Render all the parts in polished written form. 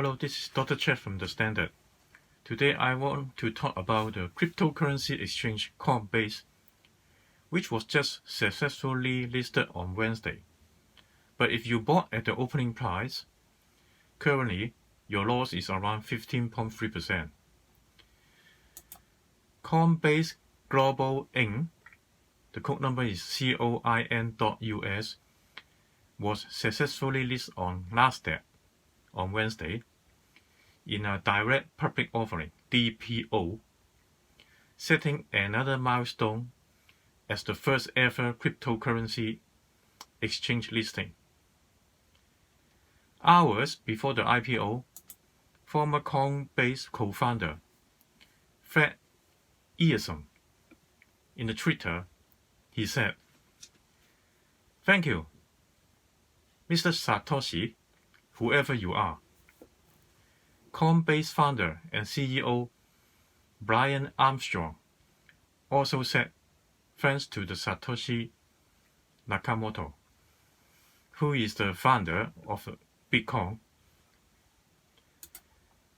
Hello, this is Dr. Chet from The Standard. Today I want to talk about the cryptocurrency exchange Coinbase, which was just successfully listed on Wednesday. But if you bought at the opening price, currently your loss is around 15.3%. Coinbase Global Inc., the code number is COIN.US, was successfully listed on Nasdaq on Wednesday in a direct public offering, DPO, setting another milestone as the first ever cryptocurrency exchange listing. Hours before the IPO, former Coinbase co-founder Fred Earson, in the Twitter, he said, "Thank you, Mr. Satoshi, whoever you are." Coinbase founder and CEO Brian Armstrong also said thanks to the Satoshi Nakamoto, who is the founder of Bitcoin.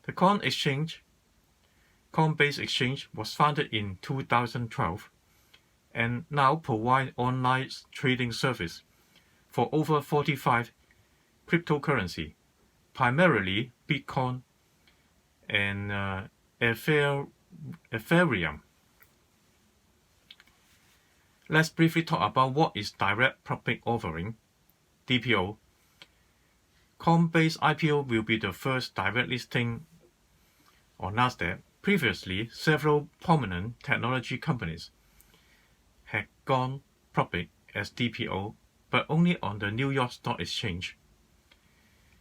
The Coinbase Exchange was founded in 2012 and now provides online trading service for over 45 cryptocurrency, primarily Bitcoin and Ethereum. Let's briefly talk about what is direct public offering, DPO. Coinbase IPO will be the first direct listing on Nasdaq. Previously, several prominent technology companies had gone public as DPO, but only on the New York Stock Exchange,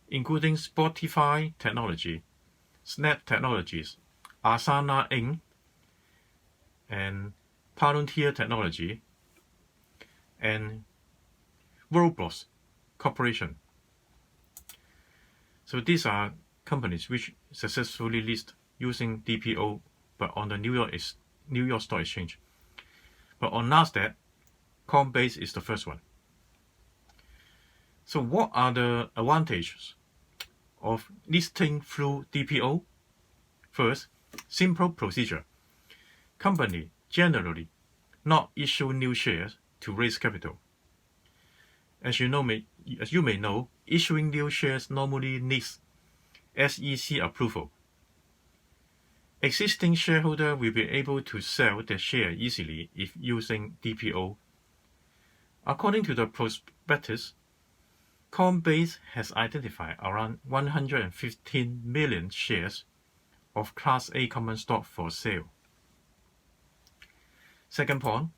including Spotify Technology, Snap Technologies, Asana Inc., and Palantir Technology, and Roblox Corporation. So these are companies which successfully list using DPO, but on the New York Stock Exchange. But on Nasdaq, Coinbase is the first one. So what are the advantages of listing through DPO? First, simple procedure. Company generally not issue new shares to raise capital. As you may know, issuing new shares normally needs SEC approval. Existing shareholders will be able to sell their share easily if using DPO. According to the prospectus, Coinbase has identified around 115 million shares of Class A common stock for sale. Second point,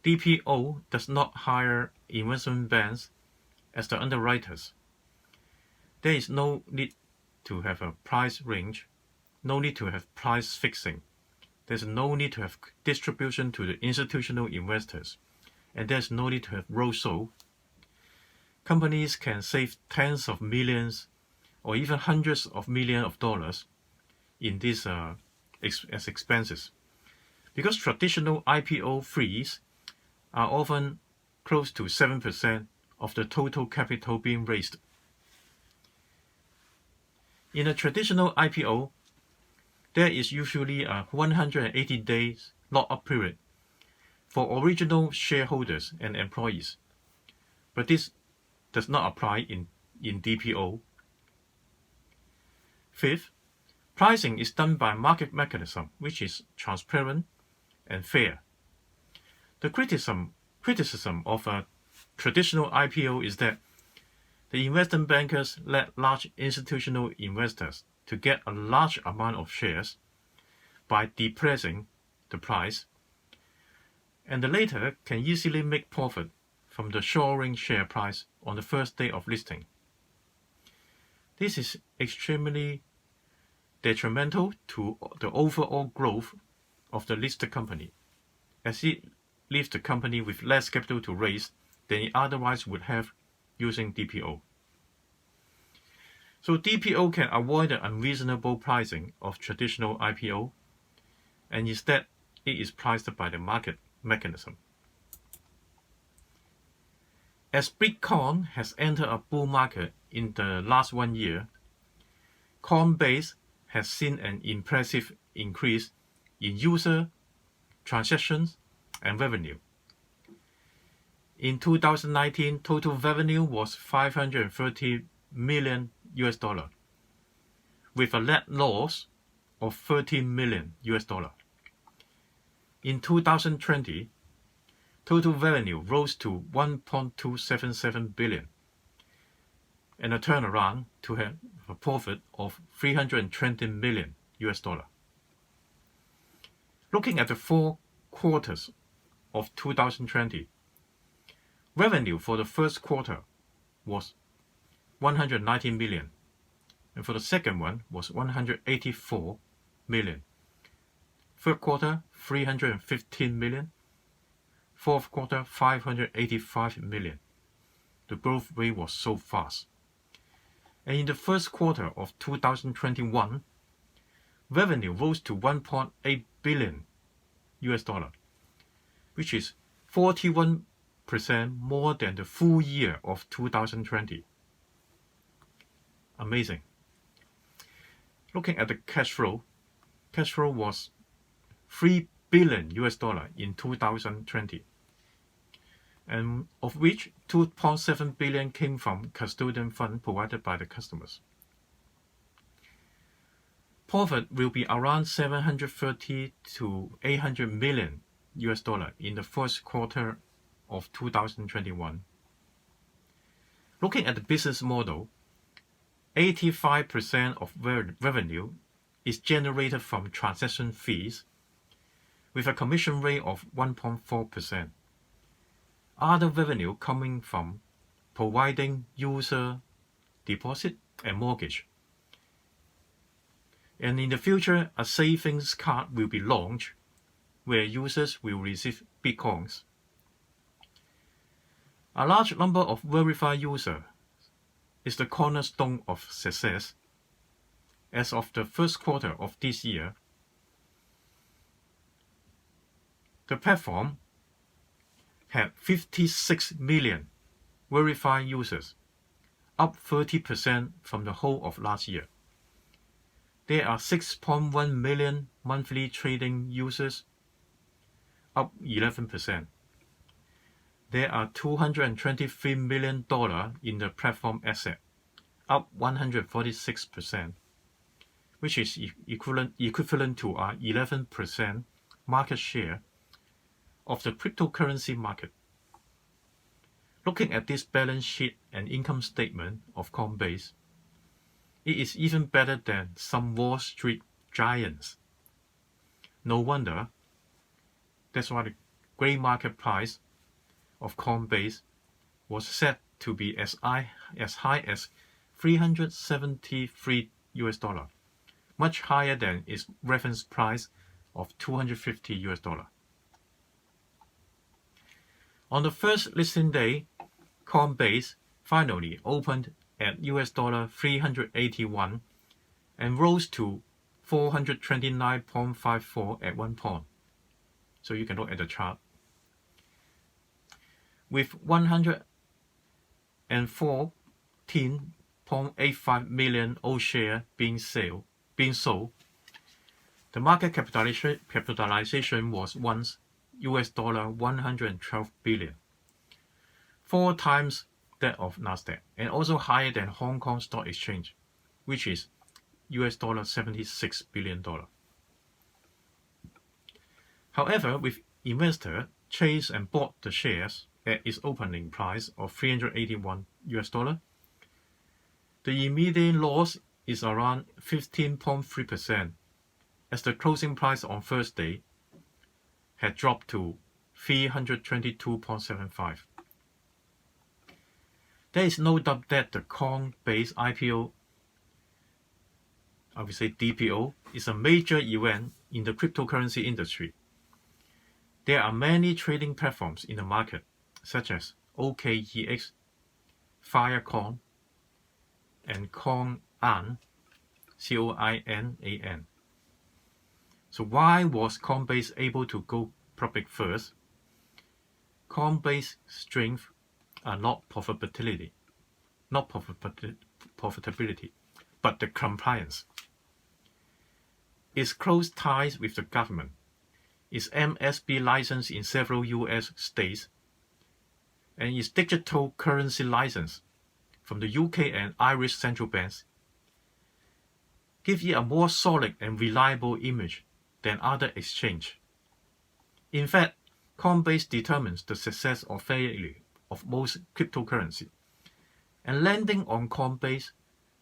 DPO does not hire investment banks as the underwriters. There is no need to have a price range, no need to have price fixing. There's no need to have distribution to the institutional investors, and there's no need to have roadshow. Companies can save tens of millions or even hundreds of millions of dollars in these as expenses, because traditional IPO fees are often close to 7% of the total capital being raised. In a traditional IPO, there is usually a 180 days lock-up period for original shareholders and employees, but this does not apply in DPO. Fifth, pricing is done by market mechanism, which is transparent and fair. The criticism of a traditional IPO is that the investment bankers let large institutional investors to get a large amount of shares by depressing the price, and the latter can easily make profit from the soaring share price on the first day of listing. This is extremely detrimental to the overall growth of the listed company, as it leaves the company with less capital to raise than it otherwise would have using DPO. So DPO can avoid the unreasonable pricing of traditional IPO, and instead it is priced by the market mechanism. As Bitcoin has entered a bull market in the last 1 year, Coinbase has seen an impressive increase in user transactions and revenue. In 2019, total revenue was $530 million, with a net loss of $13 million. In 2020, total revenue rose to $1.277 billion, and a turnaround to a profit of $320 million. Looking at the 4 quarters of 2020, revenue for the first quarter was $119 million, and for the second one was $184 million. Third quarter, $315 million. Fourth quarter, $585 million. The growth rate was so fast. And in the first quarter of 2021, revenue rose to $1.8 billion, which is 41% more than the full year of 2020. Amazing. Looking at the cash flow was $3 billion in 2020, and of which $2.7 billion came from custodian fund provided by the customers. Profit will be around $730 to $800 million in the first quarter of 2021. Looking at the business model, 85% of revenue is generated from transaction fees, with a commission rate of 1.4%. Other revenue coming from providing user deposit and mortgage. And in the future, a savings card will be launched where users will receive Bitcoins. A large number of verified users is the cornerstone of success. As of the first quarter of this year, the platform had 56 million verified users, up 30% from the whole of last year. There are 6.1 million monthly trading users, up 11%. There are $223 million in the platform asset, up 146%, which is equivalent to our 11% market share of the cryptocurrency market. Looking at this balance sheet and income statement of Coinbase, it is even better than some Wall Street giants. No wonder. That's why the gray market price of Coinbase was set to be as high as $373, much higher than its reference price of $250. On the first listing day, Coinbase finally opened at $381 and rose to 429.54 at one point. So you can look at the chart. With 114.85 million old shares being sold, the market capitalization was once $112 billion, 4 times that of Nasdaq, and also higher than Hong Kong Stock Exchange, which is $76 billion. However, with investors chased and bought the shares at its opening price of $381, the immediate loss is around 15.3%, as the closing price on Thursday had dropped to 322.75. There is no doubt that the Coinbase IPO, I would say DPO, is a major event in the cryptocurrency industry. There are many trading platforms in the market, such as OKEX, Firecoin, and Coinan, COINAN. So why was Coinbase able to go public first? Coinbase's strength are not profitability, but the compliance. Its close ties with the government, its MSB license in several US states, and its digital currency license from the UK and Irish central banks give it a more solid and reliable image than other exchanges. In fact, Coinbase determines the success or failure of most cryptocurrency, and lending on Coinbase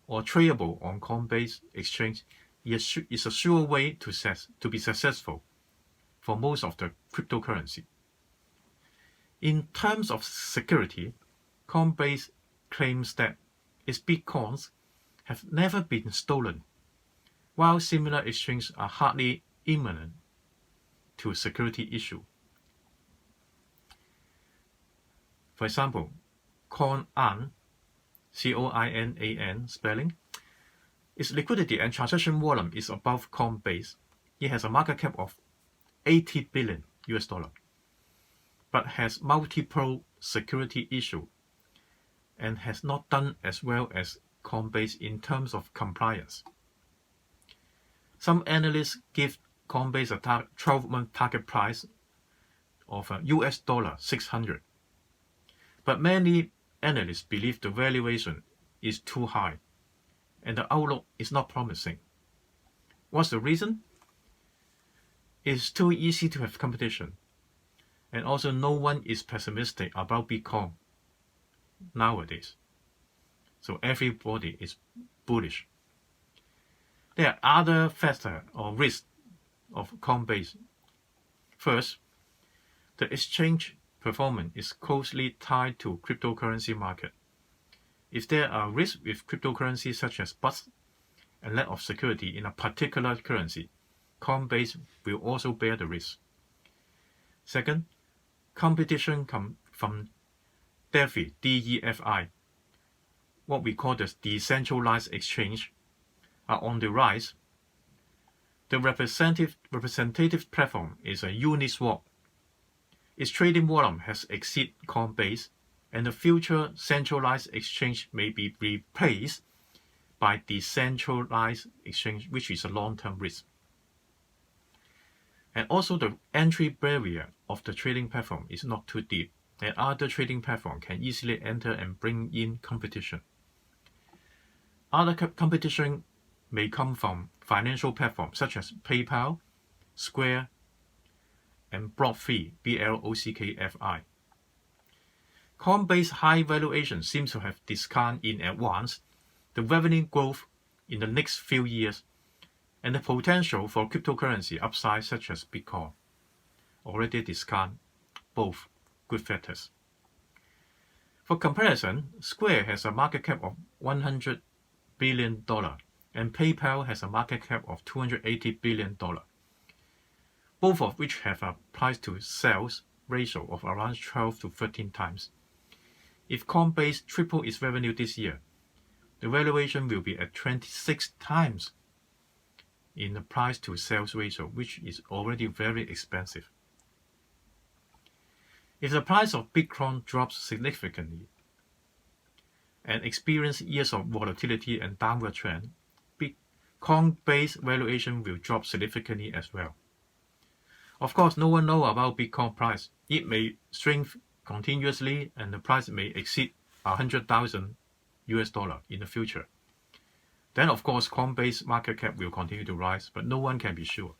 or tradable on Coinbase exchange is a sure way to be successful for most of the cryptocurrency. In terms of security, Coinbase claims that its bitcoins have never been stolen, while similar exchanges are hardly imminent to a security issue. For example, Coinan, C-O-I-N-A-N spelling, its liquidity and transaction volume is above Coinbase. It has a market cap of $80 billion US, but has multiple security issues and has not done as well as Coinbase in terms of compliance. Some analysts give Coinbase a 12-month target price of US $600, but many analysts believe the valuation is too high and the outlook is not promising. What's the reason? It's too easy to have competition, and also no one is pessimistic about Bitcoin nowadays. So everybody is bullish. There are other factors or risks of Coinbase. First, the exchange performance is closely tied to cryptocurrency market. If there are risks with cryptocurrency such as bust and lack of security in a particular currency, Coinbase will also bear the risk. Second, competition comes from DeFi, D-E-F-I, what we call the decentralized exchange, are on the rise. The representative platform is a Uniswap. Its trading volume has exceeded Coinbase, and the future centralized exchange may be replaced by decentralized exchange, which is a long-term risk. And also the entry barrier of the trading platform is not too deep, and other trading platforms can easily enter and bring in competition. Other competition may come from financial platforms such as PayPal, Square, and BlockFi, B-L-O-C-K-F-I. Coinbase high valuation seems to have discounted in advance the revenue growth in the next few years and the potential for cryptocurrency upside such as Bitcoin. Already discount both good factors. For comparison, Square has a market cap of $100 billion and PayPal has a market cap of $280 billion, both of which have a price to sales ratio of around 12 to 13 times. If Coinbase triple its revenue this year, the valuation will be at 26 times in the price to sales ratio, which is already very expensive. If the price of Bitcoin drops significantly and experiences years of volatility and downward trend, Coinbase valuation will drop significantly as well. Of course, no one knows about Bitcoin price. It may shrink continuously and the price may exceed $100,000 US in the future. Then of course Coinbase market cap will continue to rise, but no one can be sure.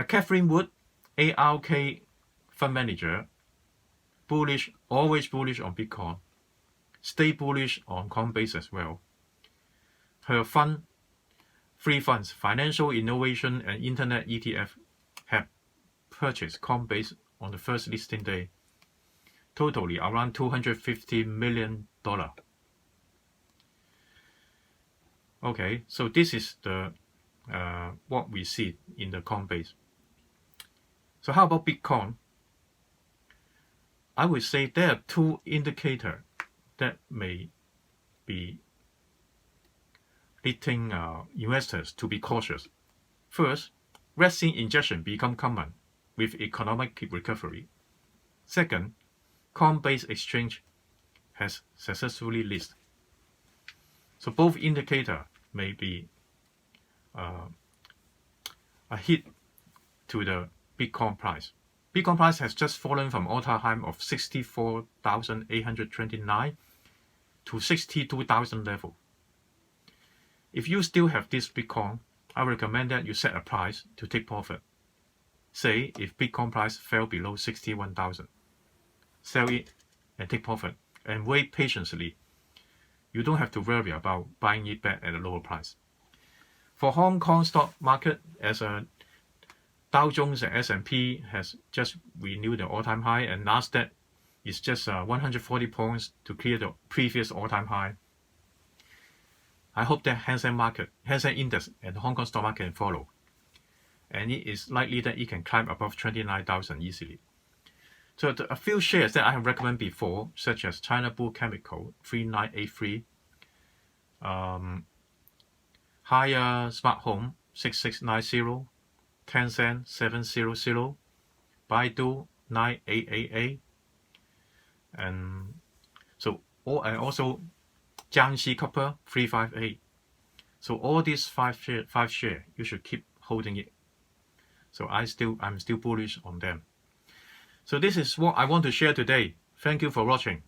Catherine Wood, ARK fund manager, bullish, always bullish on Bitcoin, stay bullish on Coinbase as well. Her fund, three funds, Financial Innovation and Internet ETF, have purchased Coinbase on the first listing day, totally around $250 million. Okay, so this is the what we see in the Coinbase. So how about Bitcoin? I would say there are two indicators that may be leading investors to be cautious. First, vaccine injection become common with economic recovery. Second, Coinbase exchange has successfully listed. So both indicator may be a hit to the Bitcoin price. Bitcoin price has just fallen from all-time high of 64,829 to 62,000 level. If you still have this Bitcoin, I recommend that you set a price to take profit. Say if Bitcoin price fell below 61,000, sell it and take profit and wait patiently. You don't have to worry about buying it back at a lower price. For Hong Kong stock market, as a Dow Jones and S&P has just renewed the all-time high, and Nasdaq is just 140 points to clear the previous all-time high. I hope that Hang Seng Index and the Hong Kong stock market can follow, and it is likely that it can climb above 29,000 easily. So a few shares that I have recommended before, such as China Bull Chemical 3983, Higher Smart Home 6690, Tencent 700, Baidu 9888, and also Jiangxi Copper 358. So all these five share, you should keep holding it. So I'm still bullish on them. So this is what I want to share today. Thank you for watching.